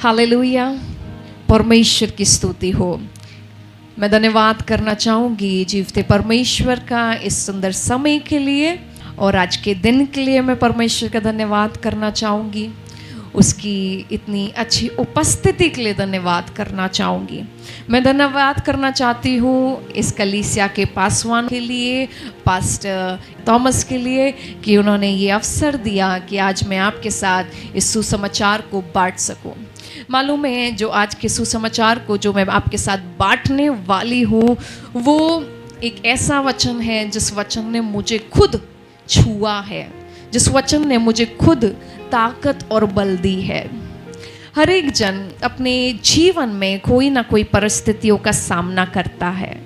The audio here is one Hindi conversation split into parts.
हालेलुया, परमेश्वर की स्तुति हो। मैं धन्यवाद करना चाहूँगी जीवते परमेश्वर का इस सुंदर समय के लिए और आज के दिन के लिए मैं परमेश्वर का धन्यवाद करना चाहूँगी। उसकी इतनी अच्छी उपस्थिति के लिए धन्यवाद करना चाहूँगी। मैं धन्यवाद करना चाहती हूँ इस कलीसिया के पासवान के लिए, पास्टर थॉमस के लिए, कि उन्होंने ये अवसर दिया कि आज मैं आपके साथ इस सुसमाचार को बांट सकूँ। मालूम है, जो आज के सुसमाचार को जो मैं आपके साथ बांटने वाली हूँ वो एक ऐसा वचन है जिस वचन ने मुझे खुद छुआ है, जिस वचन ने मुझे खुद ताकत और बल दी है। हर एक जन अपने जीवन में कोई ना कोई परिस्थितियों का सामना करता है।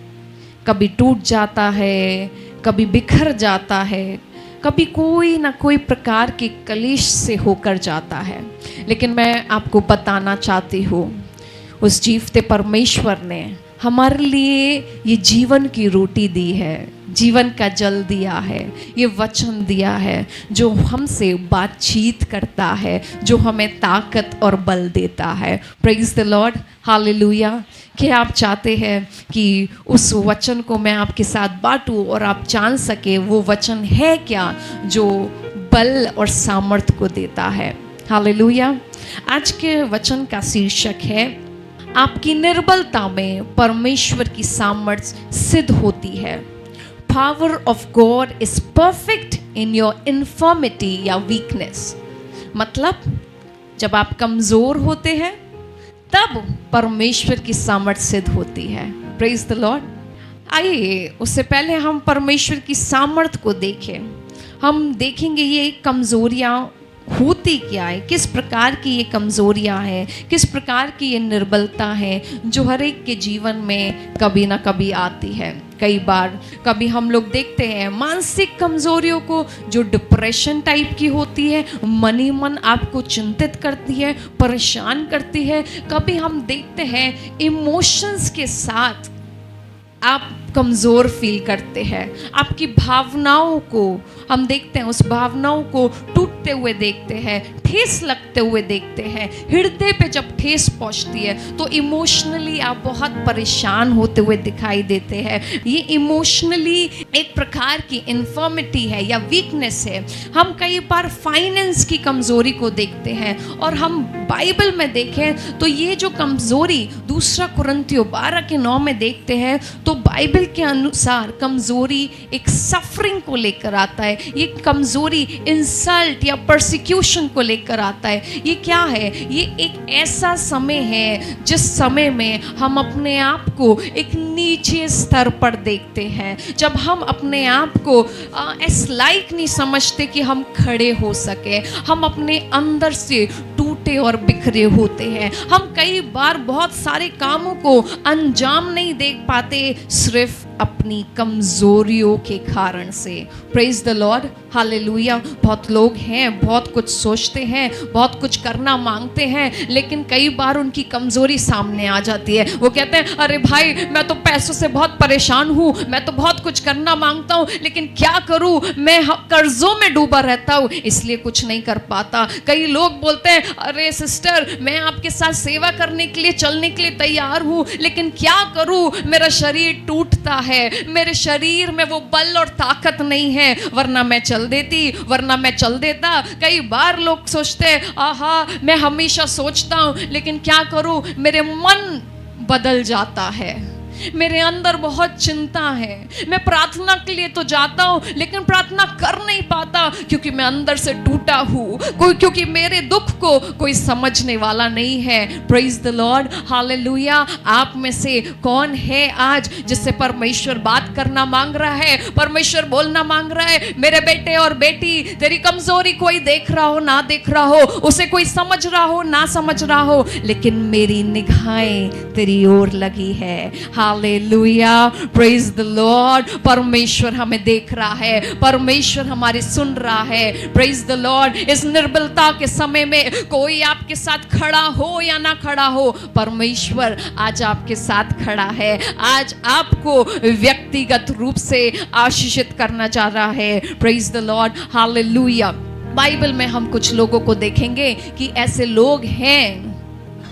कभी टूट जाता है, कभी बिखर जाता है, कभी कोई ना कोई प्रकार के कलेश से होकर जाता है। लेकिन मैं आपको बताना चाहती हूँ, उस जीवते परमेश्वर ने हमारे लिए ये जीवन की रोटी दी है, जीवन का जल दिया है, ये वचन दिया है जो हमसे बातचीत करता है, जो हमें ताकत और बल देता है। Praise the Lord, hallelujah. क्या आप चाहते हैं कि उस वचन को मैं आपके साथ बांटूं और आप जान सके वो वचन है क्या जो बल और सामर्थ्य को देता है। हालेलुया। आज के वचन का शीर्षक है, आपकी निर्बलता में परमेश्वर की सामर्थ्य सिद्ध होती है। Power of God is perfect in your infirmity या वीकनेस। मतलब जब आप कमजोर होते हैं तब परमेश्वर की सामर्थ्य सिद्ध होती है। Praise the Lord. आइए उससे पहले हम परमेश्वर की सामर्थ्य को देखें। हम देखेंगे ये कमजोरियां होती क्या है, किस प्रकार की ये कमजोरियां हैं, किस प्रकार की ये निर्बलता है जो हर एक के जीवन में कभी ना कभी आती है। कई बार कभी हम लोग देखते हैं मानसिक कमजोरियों को जो डिप्रेशन टाइप की होती है, मन ही मन आपको चिंतित करती है, परेशान करती है। कभी हम देखते हैं इमोशंस के साथ आप कमज़ोर फील करते हैं, आपकी भावनाओं को हम देखते हैं, उस भावनाओं को टूटते हुए देखते हैं, ठेस लगते हुए देखते हैं। हृदय पे जब ठेस पहुंचती है तो इमोशनली आप बहुत परेशान होते हुए दिखाई देते हैं। ये इमोशनली एक प्रकार की इन्फर्मिटी है या वीकनेस है। हम कई बार फाइनेंस की कमज़ोरी को देखते हैं और हम बाइबल में देखें तो ये जो कमज़ोरी 2 कुरिन्थियों 12:9 में देखते हैं तो बाइबल के अनुसार कमजोरी एक सफरिंग को लेकर आता है। ये कमजोरी इंसल्ट या परसिक्यूशन को लेकर आता है। ये क्या है? ये एक ऐसा समय है जिस समय में हम अपने आप को एक नीचे स्तर पर देखते हैं, जब हम अपने आप को इस लायक नहीं समझते कि हम खड़े हो सके। हम अपने अंदर से टूटे और बिखरे होते हैं। हम कई बार बहुत सारे कामों को अंजाम नहीं देख पाते सिर्फ अपनी कमजोरियों के कारण से। Praise the Lord, hallelujah. बहुत लोग हैं, बहुत कुछ सोचते हैं, बहुत कुछ करना मांगते हैं, लेकिन कई बार उनकी कमजोरी सामने आ जाती है। वो कहते हैं, अरे भाई मैं तो पैसों से बहुत परेशान हूँ, मैं तो बहुत कुछ करना मांगता हूँ, लेकिन क्या करूँ, मैं कर्जों में डूबा रहता हूँ, इसलिए कुछ नहीं कर पाता। कई लोग बोलते हैं, अरे सिस्टर मैं आपके साथ सेवा करने के लिए चलने के लिए तैयार हूँ, लेकिन क्या करूँ, मेरा शरीर टूटता है, मेरे शरीर में वो बल और ताकत नहीं है, वरना मैं चल देती, वरना मैं चल देता। कई बार लोग सोचते हैं, आहा मैं हमेशा सोचता हूँ, लेकिन क्या करूँ, मेरे मन बदल जाता है, मेरे अंदर बहुत चिंता है। मैं प्रार्थना के लिए तो जाता हूँ लेकिन प्रार्थना कर नहीं पाता क्योंकि मैं अंदर से टूटा हूँ, क्योंकि मेरे दुख को कोई समझने वाला नहीं है। Praise the Lord, hallelujah. आप में से कौन है आज जिससे परमेश्वर बात करना मांग रहा है, परमेश्वर बोलना मांग रहा है, मेरे बेटे और बेटी तेरी कमजोरी कोई देख रहा हो ना देख रहा हो, उसे कोई समझ रहा हो ना समझ रहा हो, लेकिन मेरी निगाहें तेरी ओर लगी है। Hallelujah, praise the Lord. परमेश्वर हमें देख रहा है, परमेश्वर हमारी सुन रहा है। Praise the Lord. इस निर्बलता के समय में कोई आपके साथ खड़ा हो या ना खड़ा हो, परमेश्वर आज आपके साथ खड़ा है। आज आपको व्यक्तिगत रूप से आशीषित करना चाह रहा है। Praise the Lord, hallelujah. Bible में हम कुछ लोगों को देखेंगे कि ऐसे लोग हैं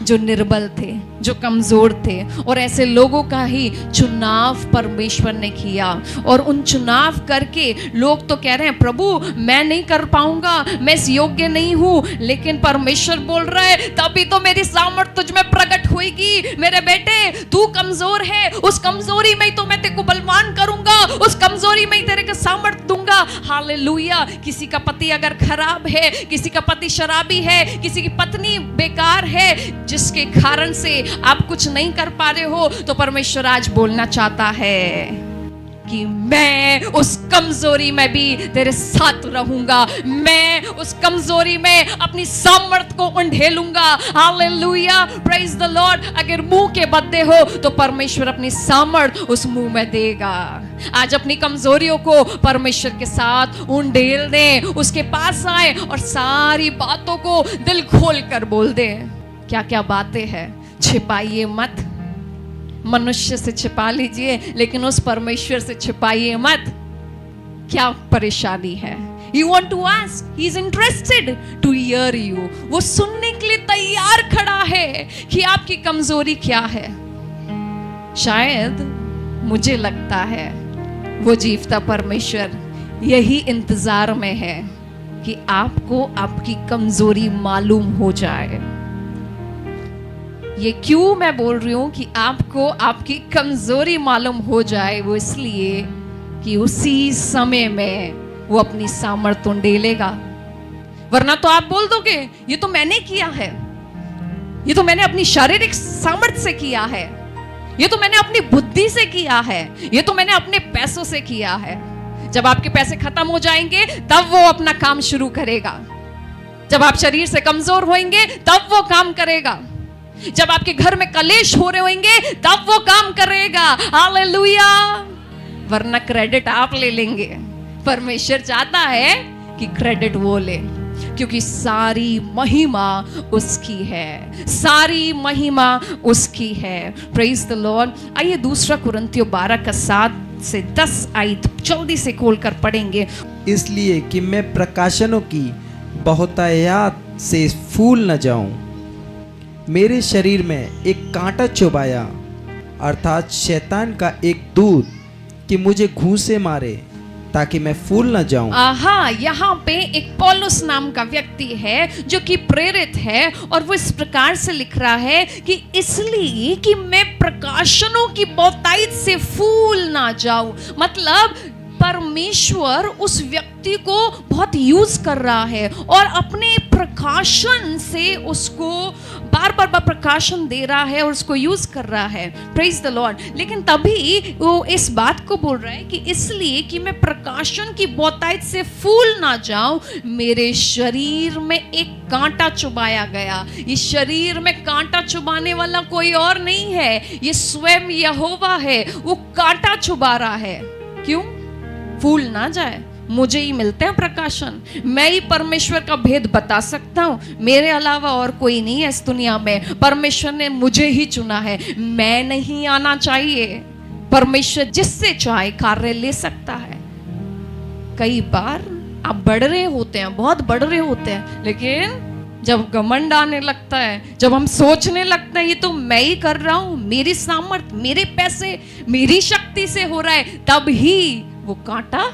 जो निर्बल थे, जो कमजोर थे, और ऐसे लोगों का ही चुनाव परमेश्वर ने किया। और उन चुनाव करके लोग तो कह रहे हैं प्रभु मैं नहीं कर पाऊंगा, मैं इस योग्य नहीं हूं, लेकिन परमेश्वर बोल रहा है तभी तो मेरी सामर्थ तुझ में प्रकट होगी। मेरे बेटे तू कमजोर है, उस कमजोरी में तो मैं तेरे को बलवान करूंगा, उस कमजोरी में तेरे को सामर्थ दूंगा। हालेलुया। किसी का पति अगर खराब है, किसी का पति शराबी है, किसी की पत्नी बेकार है, जिसके कारण से आप कुछ नहीं कर पा रहे हो, तो परमेश्वर आज बोलना चाहता है कि मैं उस कमजोरी में भी तेरे साथ रहूंगा, मैं उस कमजोरी में अपनी सामर्थ को उंडेलूंगा। Hallelujah, praise the lord. अगर मुंह के बदले हो तो परमेश्वर अपनी सामर्थ उस मुंह में देगा। आज अपनी कमजोरियों को परमेश्वर के साथ उंडेल दें, उसके पास आए और सारी बातों को दिल खोल कर बोल दें। क्या क्या बातें हैं, छिपाइए मत। मनुष्य से छिपा लीजिए, लेकिन उस परमेश्वर से छिपाइए मत। क्या परेशानी है? You want to ask, he is interested to hear you. वो सुनने के लिए तैयार खड़ा है कि आपकी कमजोरी क्या है। शायद मुझे लगता है वो जीवता परमेश्वर यही इंतजार में है कि आपको आपकी कमजोरी मालूम हो जाए। ये क्यों मैं बोल रही हूं कि आपको आपकी कमजोरी मालूम हो जाए? वो इसलिए कि उसी समय में वो अपनी सामर्थ उंडेलेगा। वरना तो आप बोल दोगे ये तो मैंने किया है, ये तो मैंने अपनी शारीरिक सामर्थ से किया है, ये तो मैंने अपनी बुद्धि से किया है, ये तो मैंने अपने पैसों से किया है। जब आपके पैसे खत्म हो जाएंगे तब वो अपना काम शुरू करेगा। जब आप शरीर से कमजोर होंगे तब वो काम करेगा। जब आपके घर में कलेश हो रहे होंगे तब वो काम करेगा। हालेलुया। वरना क्रेडिट आप ले लेंगे। परमेश्वर चाहता है कि क्रेडिट वो ले, क्योंकि सारी महिमा उसकी है, सारी महिमा उसकी है। Praise the Lord. आइए दूसरा कुरिन्थियों 12 का 7 से 10 आयत जल्दी से खोलकर पढ़ेंगे। इसलिए कि मैं प्रकाशनों की बहुतायत से फूल न जाऊं, मेरे शरीर में एक कांटा चुभाया, अर्थात शैतान का एक दूत, कि मुझे घूंसे मारे ताकि मैं फूल न जाऊं। यहाँ पे एक पौलुस नाम का व्यक्ति है जो कि प्रेरित है, और वो इस प्रकार से लिख रहा है कि इसलिए कि मैं प्रकाशनों की बहुतायत से फूल ना जाऊं। मतलब परमेश्वर उस व्यक्ति को बहुत यूज कर रहा है और अपने प्रकाशन से उसको बार बार प्रकाशन दे रहा है और उसको यूज कर रहा है। Praise the Lord. लेकिन तभी वो इस बात को बोल रहा है कि इसलिए कि मैं प्रकाशन की बहुतायत से फूल ना जाऊं, मेरे शरीर में एक कांटा चुभाया गया। इस शरीर में कांटा चुभाने वाला कोई और नहीं है, ये स्वयं यहोवा है। वो कांटा चुभा रहा है। क्यों? फूल ना जाए। मुझे ही मिलते हैं प्रकाशन, मैं ही परमेश्वर का भेद बता सकता हूँ, मेरे अलावा और कोई नहीं है इस दुनिया में। परमेश्वर ने मुझे ही चुना है, मैं नहीं आना चाहिए। परमेश्वर जिससे चाहे कार्य ले सकता है। कई बार आप बढ़ रहे होते हैं, बहुत बढ़ रहे होते हैं, लेकिन जब घमंड आने लगता है, जब हम सोचने लगते हैं ये तो मैं ही कर रहा हूँ, मेरी सामर्थ, मेरे पैसे, मेरी शक्ति से हो रहा है, तब ही वो कांटा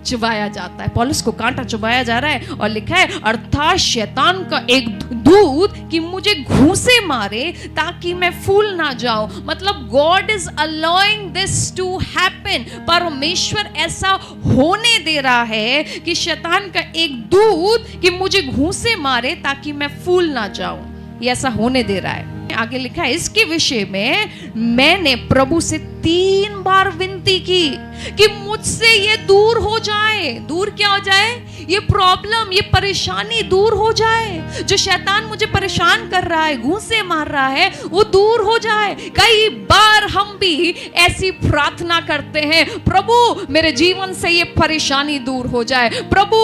चुभाया जाता है। पौलुस को कांटा चुभाया जा रहा है और लिखा है अर्थात शैतान का एक दूत कि मुझे घूंसे मारे ताकि मैं फूल ना जाऊं। मतलब God is allowing this to happen. परमेश्वर ऐसा होने दे रहा है कि शैतान का एक दूत कि मुझे घूंसे मारे ताकि मैं फूल ना जाऊं। ये ऐसा होने दे रहा है। आगे लिखा है इसके विषय में मैंने प्रभु से 3 बार विनती की कि मुझसे ये दूर हो जाए। दूर क्या हो जाए? ये प्रॉब्लम, ये परेशानी दूर हो जाए। जो शैतान मुझे परेशान कर रहा है, घूंसे मार रहा है, वो दूर हो जाए। कई बार हम भी ऐसी प्रार्थना करते हैं, प्रभु मेरे जीवन से ये परेशानी दूर हो जाए, प्रभु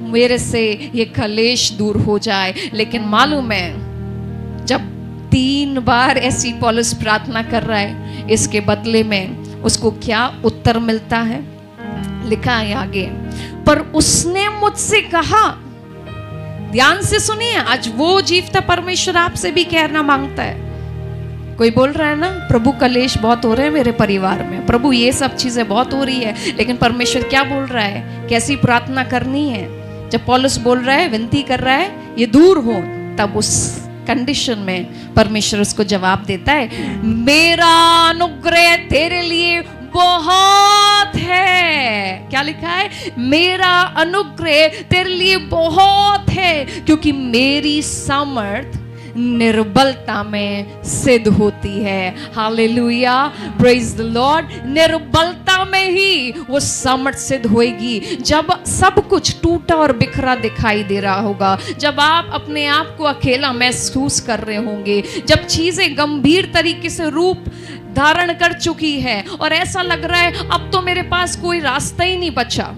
मेरे से ये कलेश दूर हो जाए। लेकिन मालूम है जब 3 बार ऐसी पौलुस प्रार्थना कर रहा है, इसके बदले में उसको क्या उत्तर मिलता है? लिखा है आगे, पर उसने मुझसे कहा ध्यान से सुनिए, आज वो जीवता परमेश्वर आपसे भी कहना मांगता है। कोई बोल रहा है ना, प्रभु कलेश बहुत हो रहे हैं मेरे परिवार में, प्रभु ये सब चीजें बहुत हो रही है, लेकिन परमेश्वर क्या बोल रहा है, कैसी प्रार्थना करनी है। जब पौलुस बोल रहा है, विनती कर रहा है ये दूर हो, तब उस कंडीशन में परमेश्वर उसको जवाब देता है, मेरा अनुग्रह तेरे लिए बहुत है। क्या लिखा है, मेरा अनुग्रह तेरे लिए बहुत है, क्योंकि मेरी सामर्थ निर्बलता में सिद्ध होती है। Hallelujah, praise the lord. निर्बलता में ही वो सामर्थ सिद्ध होएगी। जब सब कुछ टूटा और बिखरा दिखाई दे रहा होगा, जब आप अपने आप को अकेला महसूस कर रहे होंगे, जब चीजें गंभीर तरीके से रूप धारण कर चुकी है और ऐसा लग रहा है अब तो मेरे पास कोई रास्ता ही नहीं बचा,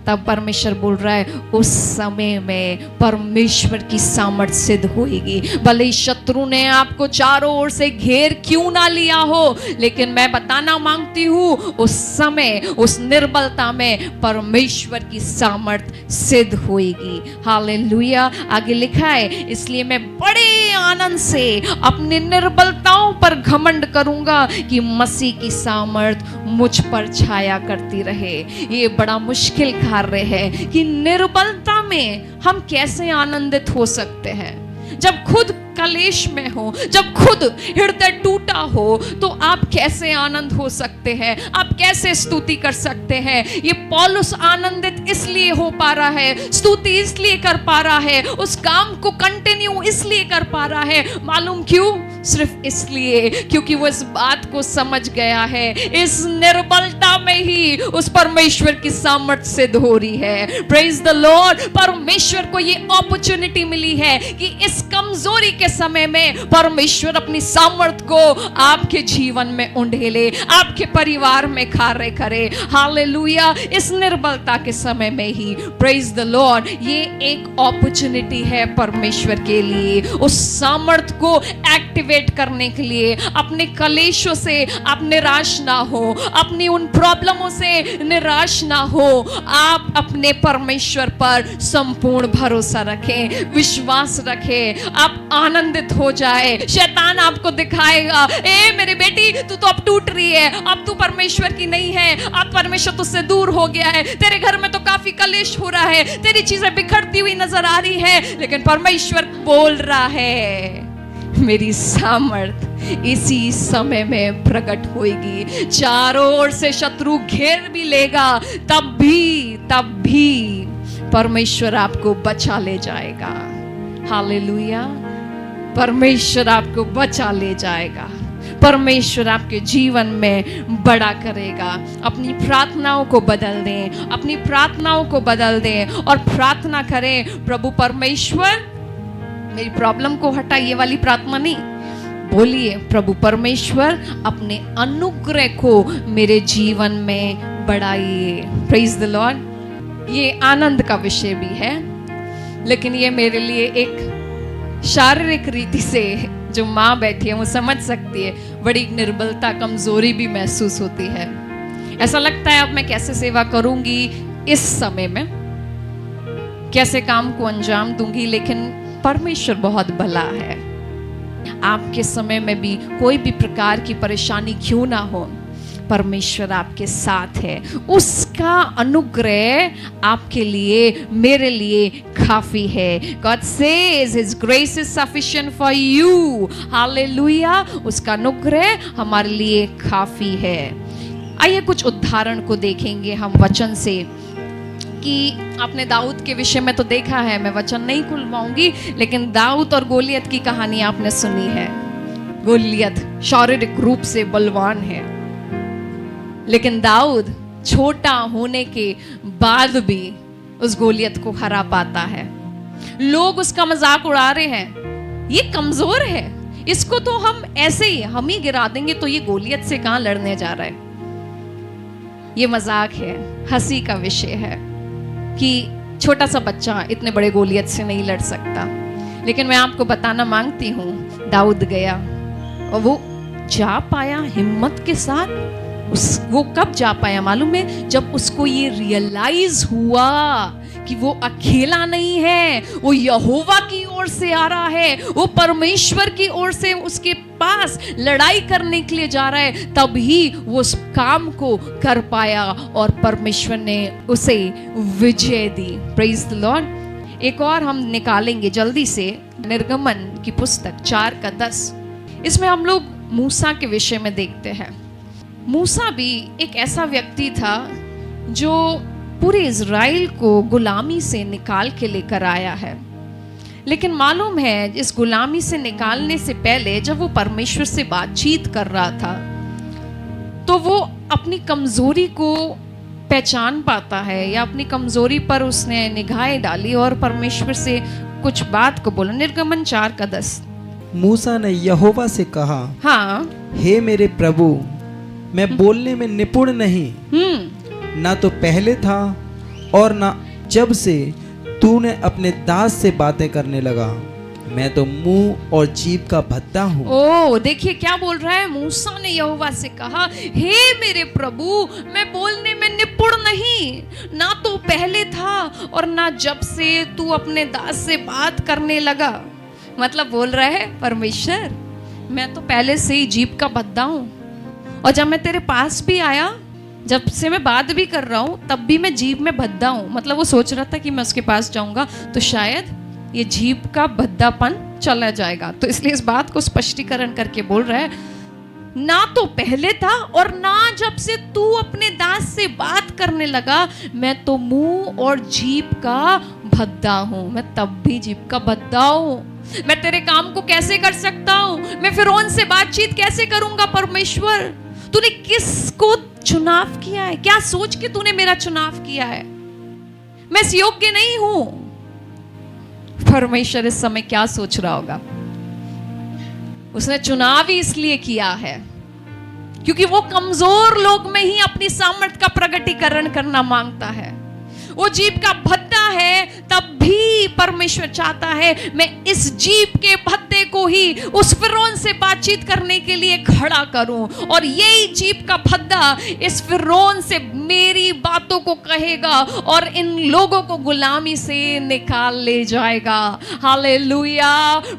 तब परमेश्वर बोल रहा है उस समय में परमेश्वर की सामर्थ सिद्ध होगी। भले ही शत्रु ने आपको चारों ओर से घेर क्यों ना लिया हो, लेकिन मैं बताना मांगती हूँ उस समय, उस निर्बलता में परमेश्वर की सामर्थ सिद्ध होगी। हालेलुया। आगे लिखा है, इसलिए मैं बड़े आनंद से अपनी निर्बलताओं पर घमंड करूंगा कि मसीह की सामर्थ मुझ पर छाया करती रहे। ये बड़ा मुश्किल कार्य है कि निर्बलता में हम कैसे आनंदित हो सकते हैं। जब खुद कलेश में हो, जब खुद हृदय टूटा हो, तो आप कैसे आनंद हो सकते हैं, आप कैसे स्तुति कर सकते हैं। ये पौलुस आनंदित इसलिए हो पा रहा है, स्तुति इसलिए कर पा रहा है, उस काम को कंटिन्यू इसलिए कर पा रहा है। मालूम क्यों? सिर्फ इसलिए क्योंकि वो इस बात को समझ गया है, इस निर्बलता में ही उस परमेश्वर की सामर्थ सिद्ध हो रही है। Praise the Lord. परमेश्वर को ये अपॉर्चुनिटी मिली है कि इस कमजोरी के समय में परमेश्वर अपनी सामर्थ को आपके जीवन में उंडेले, आपके परिवार में कार्य करे। हालेलुया। इस निर्बलता के समय में ही, प्रेज द लॉर्ड, ये एक अपॉर्चुनिटी है परमेश्वर के लिए उस सामर्थ को एक्टिवेट करने के लिए। अपने कलेशों से आप निराश ना हो, अपनी उन प्रॉब्लमों से निराश ना हो, आप अपने परमेश्वर पर संपूर्ण भरोसा रखें, विश्वास रखें, आप आनंदित हो जाए। शैतान आपको दिखाएगा, ए मेरी बेटी तू तो अब टूट रही है, अब तू परमेश्वर की नहीं है, अब परमेश्वर तुझसे दूर हो गया है, तेरे घर में तो काफी कलेश हो रहा है, तेरी चीजें बिखरती हुई नजर आ रही है। लेकिन परमेश्वर बोल रहा है, मेरी सामर्थ इसी समय में प्रकट होगी। चारों ओर से शत्रु घेर भी लेगा, तब भी परमेश्वर आपको बचा ले जाएगा। हालेलुया। परमेश्वर आपको बचा ले जाएगा, परमेश्वर आपके जीवन में बड़ा करेगा। अपनी प्रार्थनाओं को बदल दें, अपनी प्रार्थनाओं को बदल दें और प्रार्थना करें, प्रभु परमेश्वर मेरी प्रॉब्लम को हटा। ये वाली प्रार्थना नहीं, बोलिए, प्रभु परमेश्वर अपने अनुग्रह को मेरे जीवन में बढ़ाइए। Praise the Lord. ये आनंद का विषय भी है, लेकिन ये मेरे लिए एक शारीरिक रीति से, जो माँ बैठी है वो समझ सकती है, बड़ी निर्बलता, कमजोरी भी महसूस होती है। ऐसा लगता है अब मैं कैसे सेवा करूंगी इस समय में, कैसे काम को अंजाम दूंगी। लेकिन परमेश्वर बहुत भला है। आपके समय में भी कोई भी प्रकार की परेशानी क्यों ना हो, परमेश्वर आपके साथ है। उसका अनुग्रह आपके लिए, मेरे लिए काफी है। God says His grace is sufficient for you. Hallelujah. उसका अनुग्रह हमारे लिए काफी है। आइए कुछ उदाहरण को देखेंगे हम वचन से, कि आपने दाऊद के विषय में तो देखा है, मैं वचन नहीं खुलवाऊंगी, लेकिन दाऊद और गोलियत की कहानी आपने सुनी है। गोलियत शारीरिक रूप से बलवान है, लेकिन दाऊद छोटा होने के बाद भी उस गोलियत को हरा पाता है। लोग उसका मजाक उड़ा रहे हैं, ये कमजोर है, इसको तो हम ऐसे ही गिरा देंगे, तो ये गोलियत से कहां लड़ने जा रहा है। ये मजाक है, हंसी का विषय है कि छोटा सा बच्चा इतने बड़े गोलियत से नहीं लड़ सकता। लेकिन मैं आपको बताना मांगती हूँ, दाऊद गया और वो जा पाया हिम्मत के साथ। वो कब जा पाया मालूम है? जब उसको ये रियलाइज हुआ कि वो अकेला नहीं है, वो यहोवा की ओर से आ रहा है, वो परमेश्वर की ओर से उसके पास लड़ाई करने के लिए जा रहा है, तभी वो उस काम को कर पाया और परमेश्वर ने उसे विजय दी। Praise the lord. एक और हम निकालेंगे जल्दी से, निर्गमन की पुस्तक 4:10। इसमें हम लोग मूसा के विषय में देखते हैं। मूसा भी एक ऐसा व्यक्ति था जो पूरे इज़राइल को गुलामी से निकाल के लेकर आया है। लेकिन मालूम है, इस गुलामी से निकालने से पहले जब वो परमेश्वर से बातचीत कर रहा था, तो वो अपनी कमजोरी को पहचान पाता है, या अपनी कमजोरी पर उसने निगाहें डाली और परमेश्वर से कुछ बात को बोला। निर्गमन 4:10। मूसा ने यहोवा से कहा, हाँ, हे मेरे प्रभु, मैं बोलने में निपुण नहीं, ना तो पहले था और ना जब से तूने अपने दास से बातें करने लगा। मैं तो मुंह और जीभ का भद्दा हूँ। ओ देखिए क्या बोल रहा है। मूसा ने यहोवा से कहा, हे मेरे प्रभु, मैं बोलने में निपुण नहीं, ना तो पहले था और ना जब से तू अपने दास से बात करने लगा। मतलब बोल रहा है, परमेश्वर, मैं तो पहले से ही जीभ का भद्दा हूँ, और जब मैं तेरे पास भी आया, जब से मैं बात भी कर रहा हूँ, तब भी मैं जीभ में भद्दा हूँ। मतलब वो सोच रहा था कि मैं उसके पास जाऊंगा तो शायद ये जीभ का भद्दापन चला जाएगा, तो इसलिए इस बात को स्पष्टीकरण करके बोल रहा है, ना तो पहले था और ना जब से तू अपने दास से बात करने लगा, मैं तो मुंह और जीभ का भद्दा हूँ। मैं तब भी जीभ का भद्दा हूँ। मैं तेरे काम को कैसे कर सकता हूँ? मैं फिरौन से बातचीत कैसे करूंगा? परमेश्वर, तूने किसको चुनाव किया है? क्या सोच के तूने मेरा चुनाव किया है? मैं इस योग्य नहीं हूं। परमेश्वर इस समय क्या सोच रहा होगा? उसने चुनाव ही इसलिए किया है क्योंकि वो कमजोर लोग में ही अपनी सामर्थ्य का प्रकटीकरण करना मांगता है। वो जीभ का भद्दा है, तब भी परमेश्वर चाहता है मैं इस जीभ के भद्दे को ही उस फिरौन से बातचीत करने के लिए खड़ा करूं, और यही जीभ का भद्दा इस फिरौन से मेरी बातों को कहेगा और इन लोगों को गुलामी से निकाल ले जाएगा। Hallelujah,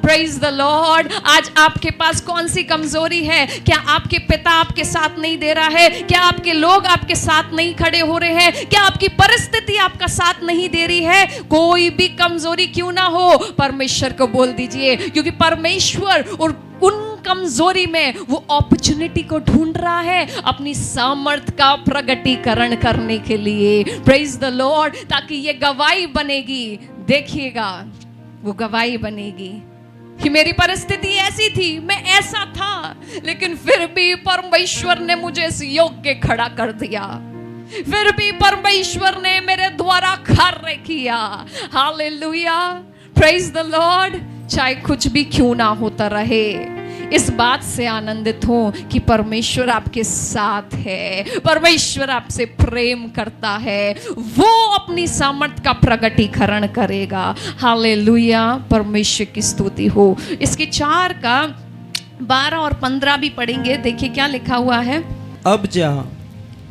praise the Lord. आज आपके पास कौन सी कमजोरी है? क्या आपके पिता आपके साथ नहीं दे रहा है? क्या आपके लोग आपके साथ नहीं खड़े हो रहे हैं? क्या आपकी परिस्थिति आपका साथ नहीं दे रही है? कोई भी कमजोरी क्यों ना हो, परमेश्वर को बोल दीजिए, क्योंकि परमेश्वर और उन कमजोरी में वो अपॉर्चुनिटी को ढूंढ रहा है अपनी सामर्थ्य का प्रकटीकरण करने के लिए। Praise the Lord. ताकि ये गवाही बनेगी, देखिएगा वो गवाही बनेगी कि मेरी परिस्थिति ऐसी थी, मैं ऐसा था, लेकिन फिर भी परमेश्वर ने मुझे इस योग्य खड़ा कर दिया। फिर भी परमेश्वर ने मेरे द्वारा कार्य किया। Hallelujah, praise the Lord. चाहे कुछ भी क्यों ना होता रहे, इस बात से आनंदित हो कि परमेश्वर आपके साथ है, परमेश्वर आपसे प्रेम करता है, वो अपनी सामर्थ्य का प्रकटीकरण करेगा। हालेलुया, परमेश्वर की स्तुति हो। इसके 4 का 12 और 15 भी पढ़ेंगे। देखिए क्या लिखा हुआ है। अब जा,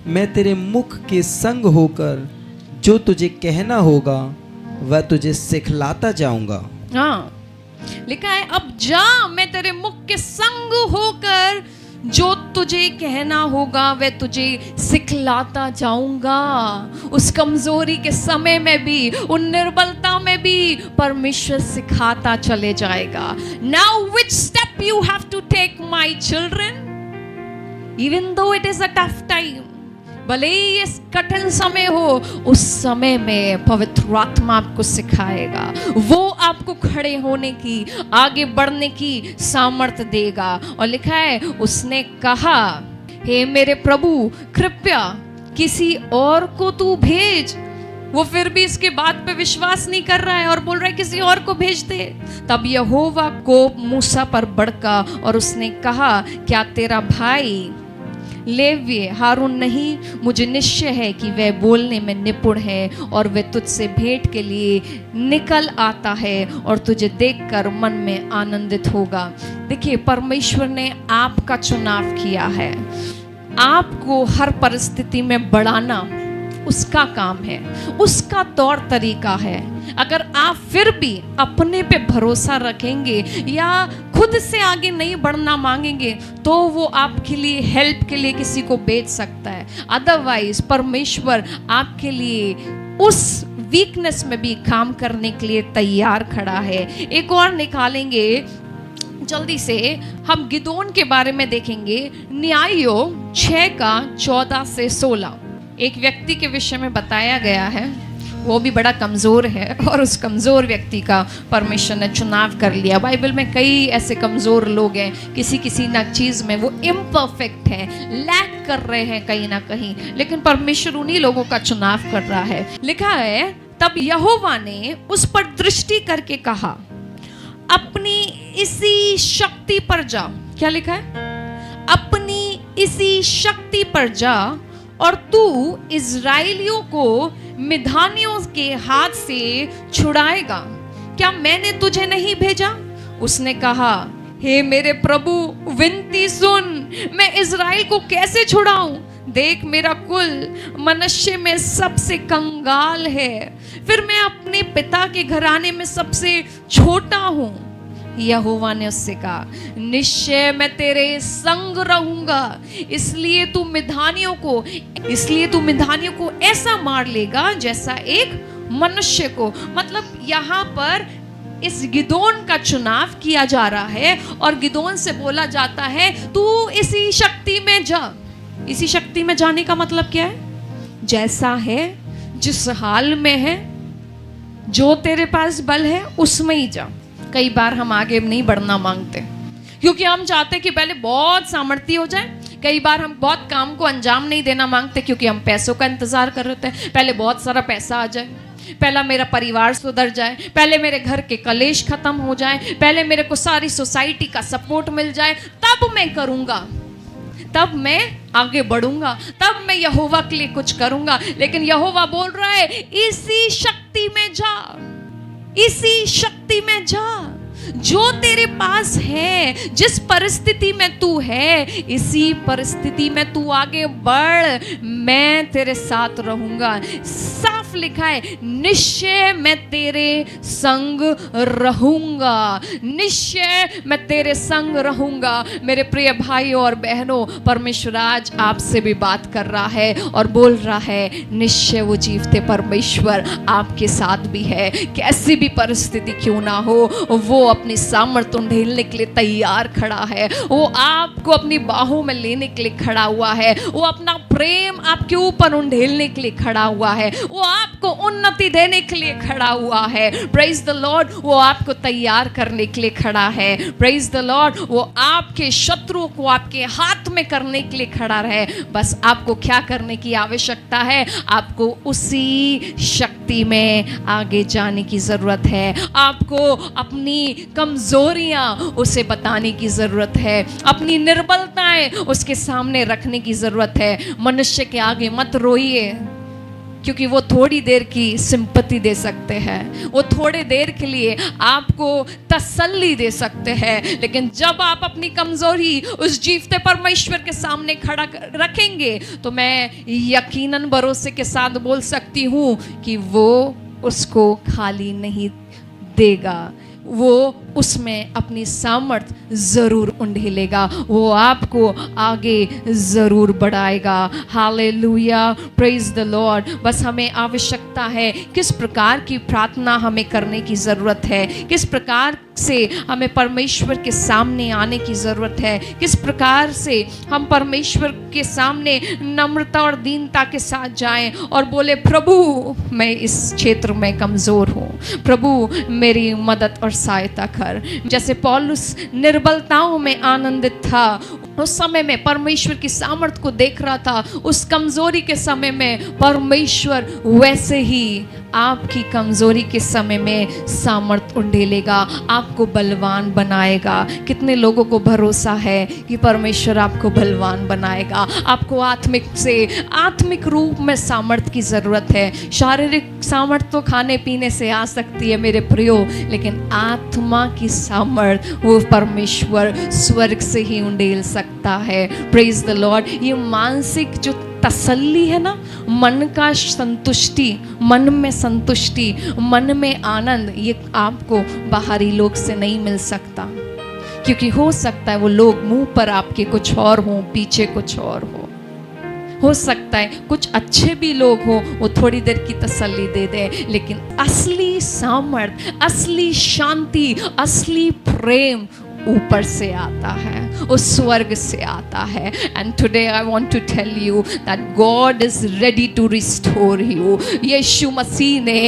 मैं तेरे मुख के संग होकर जो तुझे कहना होगा वह तुझे सिखलाता जाऊंगा। हाँ, लिखा है, अब जा, मैं तेरे मुख के संग होकर जो तुझे कहना होगा वह तुझे सिखलाता जाऊंगा। उस कमजोरी के समय में भी, उन निर्बलता में भी परमेश्वर सिखाता चले जाएगा। Now which step you have to take my children, even though it is a tough time, भले ही ये कठिन समय हो, उस समय में पवित्र आत्मा आपको सिखाएगा, वो आपको खड़े होने की, आगे बढ़ने की सामर्थ्य देगा। और लिखा है, उसने कहा, हे मेरे प्रभु, कृपया किसी और को तू भेज। वो फिर भी इसके बात पे विश्वास नहीं कर रहा है और बोल रहा है किसी और को भेज दे। तब यहोवा कोप मूसा पर भड़का और उसने कहा, क्या तेरा भाई लेवी हारून नहीं? मुझे निश्चय है कि वह बोलने में निपुण है और वह तुझसे भेंट के लिए निकल आता है और तुझे देखकर मन में आनंदित होगा। देखिए, परमेश्वर ने आपका चुनाव किया है। आपको हर परिस्थिति में बढ़ाना उसका काम है, उसका तौर तरीका है। अगर आप फिर भी अपने पे भरोसा रखेंगे या खुद से आगे नहीं बढ़ना मांगेंगे तो वो आपके लिए हेल्प के लिए किसी को भेज सकता है। अदरवाइज परमेश्वर आपके लिए उस वीकनेस में भी काम करने के लिए तैयार खड़ा है। एक और निकालेंगे जल्दी से, हम गिदोन के बारे में देखेंगे। न्यायों 6:14 से 16 एक व्यक्ति के विषय में बताया गया है, वो भी बड़ा कमज़ोर है और उस कमज़ोर व्यक्ति का परमेश्वर ने चुनाव कर लिया। बाइबल में कई ऐसे कमज़ोर लोग हैं, किसी ना चीज़ में वो इम्परफेक्ट हैं, लैक कर रहे हैं कहीं ना कहीं, लेकिन परमेश्वर उन्हीं लोगों का चुनाव कर रहा है। लिखा है, तब यहोवा ने उस पर दृष्टि करके कहा, अपनी इसी शक्ति पर जा। क्या लिखा है? अपनी इसी शक्ति पर जा और तू इज़राइलियों को मिधानियों के हाथ से छुड़ाएगा। क्या मैंने तुझे नहीं भेजा? उसने कहा, हे मेरे प्रभु, विनती सुन, मैं इज़राइल को कैसे छुड़ाऊं? देख, मेरा कुल मनश्शे में सबसे कंगाल है, फिर मैं अपने पिता के घराने में सबसे छोटा हूं। यहोवा ने उससे कहा, निश्चय मैं तेरे संग रहूंगा, इसलिए तू मिधानियों को ऐसा मार लेगा जैसा एक मनुष्य को। मतलब यहाँ पर इस गिदोन का चुनाव किया जा रहा है और गिदोन से बोला जाता है, तू इसी शक्ति में जा। इसी शक्ति में जाने का मतलब क्या है? जैसा है, जिस हाल में है, जो तेरे पास बल है उसमें ही जा। कई बार हम आगे नहीं बढ़ना मांगते क्योंकि हम चाहते कि पहले बहुत सामर्थ्य हो जाए। कई बार हम बहुत काम को अंजाम नहीं देना मांगते क्योंकि हम पैसों का इंतजार कर रहे थे, पहले बहुत सारा पैसा आ जाए, पहला मेरा परिवार सुधर जाए, पहले मेरे घर के कलेश खत्म हो जाए, पहले मेरे को सारी सोसाइटी का सपोर्ट मिल जाए, तब मैं करूँगा, तब मैं आगे बढ़ूंगा, तब मैं यहोवा के लिए कुछ करूंगा। लेकिन यहोवा बोल रहा है, इसी शक्ति में जा, इसी शक्ति में जा, जो तेरे पास है, जिस परिस्थिति में तू है, इसी परिस्थिति में तू आगे बढ़, मैं तेरे साथ रहूंगा। साफ लिखा है, निश्चय मैं तेरे संग रहूंगा, निश्चय मैं तेरे संग रहूंगा। मेरे प्रिय भाइयों और बहनों, परमेश्वर आज आपसे भी बात कर रहा है और बोल रहा है, निश्चय वो जीवते परमेश्वर आपके साथ भी है। कैसी भी परिस्थिति क्यों ना हो, वो अपनी सामर्थ्य ढेलने के लिए तैयार खड़ा है। वो आपको अपनी बाहों में लेने के लिए खड़ा हुआ है। वो अपना प्रेम आपके ऊपर उंडेलने के लिए खड़ा हुआ है। वो आपको उन्नति देने के लिए खड़ा हुआ है। Praise the Lord. वो आपको तैयार करने के लिए खड़ा है। Praise the Lord. वो आपके शत्रुओं को आपके हाथ में करने के लिए खड़ा रहे। बस आपको क्या करने की आवश्यकता है? आपको उसी शक्ति में आगे जाने की जरूरत है। आपको अपनी कमजोरियां उसे बताने की जरूरत है। अपनी निर्बलताएं उसके सामने रखने की जरूरत है। मनुष्य के आगे मत रोइए, क्योंकि वो थोड़ी देर की सिंपैथी दे सकते हैं, वो थोड़े देर के लिए आपको तसल्ली दे सकते हैं, लेकिन जब आप अपनी कमजोरी उस जीवते परमेश्वर के सामने खड़ा रखेंगे तो मैं यकीनन भरोसे के साथ बोल सकती हूँ कि वो उसको खाली नहीं देगा। वो उसमें अपनी सामर्थ्य जरूर उंडेलेगा। वो आपको आगे जरूर बढ़ाएगा। Hallelujah, praise the Lord. बस हमें आवश्यकता है, किस प्रकार की प्रार्थना हमें करने की ज़रूरत है, किस प्रकार से हमें परमेश्वर के सामने आने की ज़रूरत है, किस प्रकार से हम परमेश्वर के सामने नम्रता और दीनता के साथ जाएं और बोले, प्रभु मैं इस क्षेत्र में कमज़ोर हूँ, प्रभु मेरी मदद और सहायता कर। जैसे पौलुस निर्बलताओं में आनंदित था, उस समय में परमेश्वर की सामर्थ्य को देख रहा था, उस कमजोरी के समय में परमेश्वर वैसे ही आपकी कमजोरी के समय में सामर्थ्य उंडेलेगा, आपको बलवान बनाएगा। कितने लोगों को भरोसा है कि परमेश्वर आपको बलवान बनाएगा? आपको आत्मिक रूप में सामर्थ्य की जरूरत है। शारीरिक सामर्थ्य तो खाने पीने से आ सकती है मेरे प्रियो, लेकिन आत्मा की सामर्थ्य वो परमेश्वर स्वर्ग से ही उंडेल सकता है। Praise the Lord. ये मानसिक जो तसल्ली है ना, मन का संतुष्टि, मन में संतुष्टि, मन में आनंद, ये आपको बाहरी लोग से नहीं मिल सकता। क्योंकि हो सकता है वो लोग मुंह पर आपके कुछ और हों, पीछे कुछ और हो सकता है कुछ अच्छे भी लोग हो, वो थोड़ी देर की तसल्ली दे दे, लेकिन असली सामर्थ, असली शांति, असली प्रेम ऊपर से आता है, उस स्वर्ग से आता है। And today I want to tell you that God is ready to restore you. Yeshu Masih ने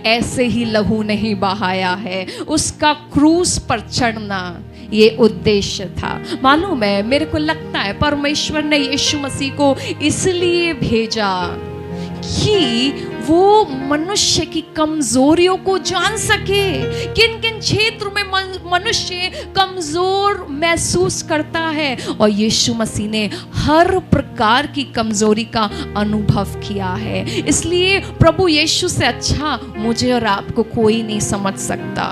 ऐसे ही लहू नहीं बहाया है, उसका क्रूस पर चढ़ना ये उद्देश्य था। मालूम है, मेरे को लगता है परमेश्वर ने यीशु मसीह को इसलिए भेजा कि वो मनुष्य की कमजोरियों को जान सके। किन किन क्षेत्र में मनुष्य कमजोर महसूस करता है, और यीशु मसीह ने हर प्रकार की कमजोरी का अनुभव किया है। इसलिए प्रभु यीशु से अच्छा मुझे और आपको कोई नहीं समझ सकता।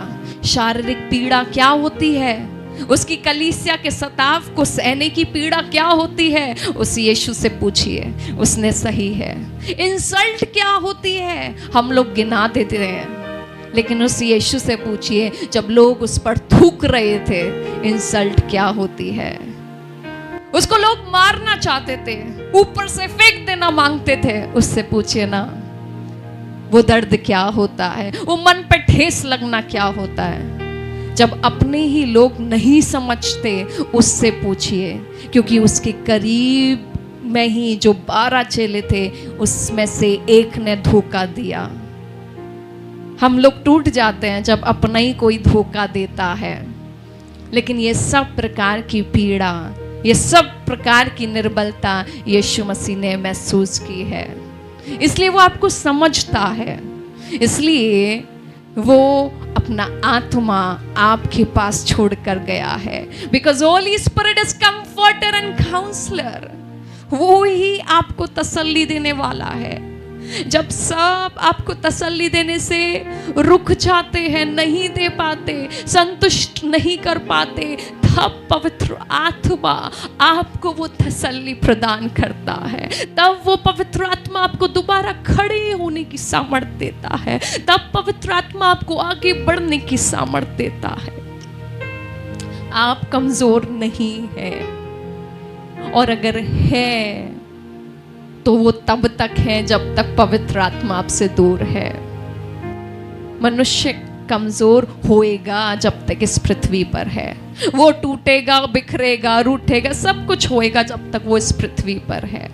शारीरिक पीड़ा क्या होती है, उसकी कलीसिया के सताव को सहने की पीड़ा क्या होती है, उस यीशु से पूछिए, उसने सही है। इंसल्ट क्या होती है, हम लोग गिना देते हैं, लेकिन उस यीशु से पूछिए जब लोग उस पर थूक रहे थे, इंसल्ट क्या होती है। उसको लोग मारना चाहते थे, ऊपर से फेंक देना मांगते थे, उससे पूछिए ना वो दर्द क्या होता है, वो मन पे ठेस लगना क्या होता है। जब अपने ही लोग नहीं समझते, उससे पूछिए, क्योंकि उसके करीब में ही जो 12 चेले थे, उसमें से एक ने धोखा दिया। हम लोग टूट जाते हैं जब अपना ही कोई धोखा देता है, लेकिन ये सब प्रकार की पीड़ा, ये सब प्रकार की निर्बलता यीशु मसीह ने महसूस की है। इसलिए वो आपको समझता है, इसलिए वो अपना आत्मा आपके पास छोड़कर गया है। Because Holy Spirit is comforter and counsellor. वो ही आपको तसल्ली देने वाला है। जब सब आपको तसल्ली देने से रुक जाते हैं, नहीं दे पाते, संतुष्ट नहीं कर पाते, तब पवित्र आत्मा आपको वो तसल्ली प्रदान करता है। तब वो पवित्र आत्मा आपको दोबारा खड़े होने की सामर्थ्य देता है। तब पवित्र आत्मा आपको आगे बढ़ने की सामर्थ्य देता है। आप कमजोर नहीं हैं, और अगर है तो वो तब तक है जब तक पवित्र आत्मा आपसे दूर है। मनुष्य कमजोर होएगा जब तक इस पृथ्वी पर है। वो टूटेगा, बिखरेगा, रूठेगा, सब कुछ होएगा जब तक वो इस पृथ्वी पर है।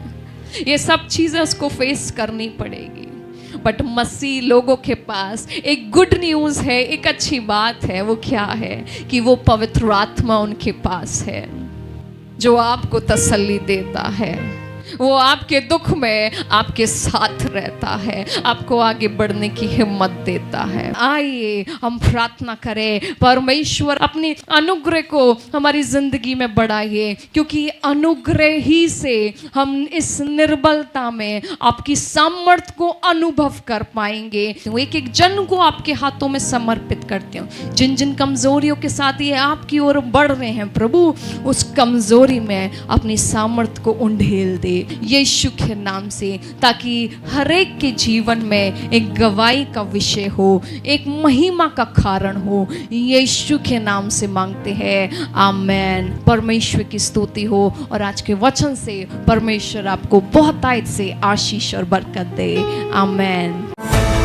ये सब चीजें उसको फेस करनी पड़ेगी। बट मसीह लोगों के पास एक गुड न्यूज है, एक अच्छी बात है। वो क्या है कि वो पवित्र आत्मा उनके पास है, जो आपको तसल्ली देता है। वो आपके दुख में आपके साथ रहता है, आपको आगे बढ़ने की हिम्मत देता है। आइए हम प्रार्थना करें, परमेश्वर अपनी अनुग्रह को हमारी जिंदगी में बढ़ाइए, क्योंकि अनुग्रह ही से हम इस निर्बलता में आपकी सामर्थ को अनुभव कर पाएंगे। तो एक एक जन को आपके हाथों में समर्पित करते हूँ। जिन जिन कमजोरियों के साथ ये आपकी ओर बढ़ रहे हैं, प्रभु उस कमजोरी में अपनी सामर्थ को उंडेल दे यीशु के नाम से, ताकि हर एक के जीवन में एक गवाही का विषय हो, एक महिमा का कारण हो। यीशु के नाम से मांगते हैं, आमेन। परमेश्वर की स्तुति हो, और आज के वचन से परमेश्वर आपको बहुतायत से आशीष और बरकत दे। आमेन।